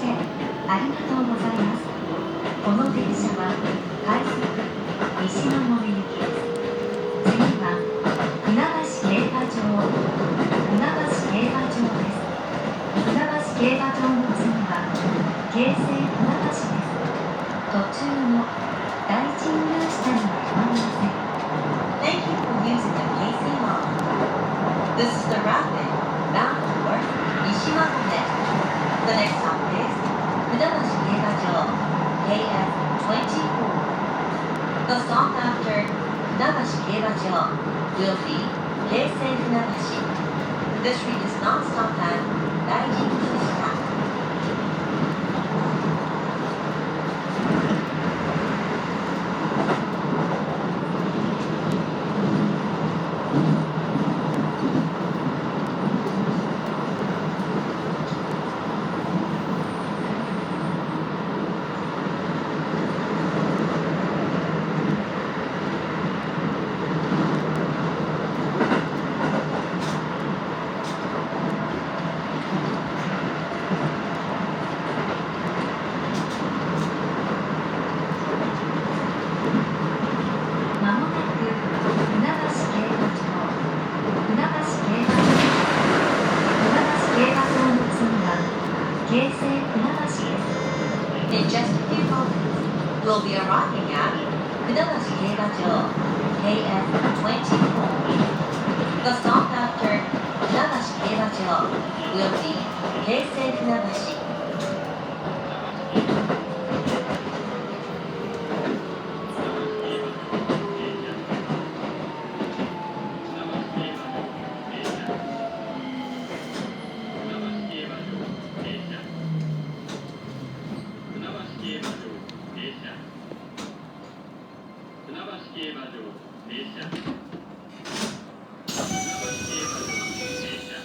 してありがとうございます。この電車は快速西の森行きです。次は船橋競馬場。船橋競馬場です。船橋競馬場の次は京成船橋です。途中の大神宮下には止まりません。Thank you for using the KC Mall. This is the rapid bound toward Nishimabune. The next stop is Funabashi Keibajo, KF24. The stop after Funabashi Keibajo will be Keisei Funabashi. This train is not stop at Daijin Track. まもなく船橋競馬場。船橋競馬場。船橋競馬場の次は京成船橋です。In just a few moments, we'll be arriving at Funabashi Keibajo, KF24. The stop after Funabashi Keibajo will be Keisei Funabashi.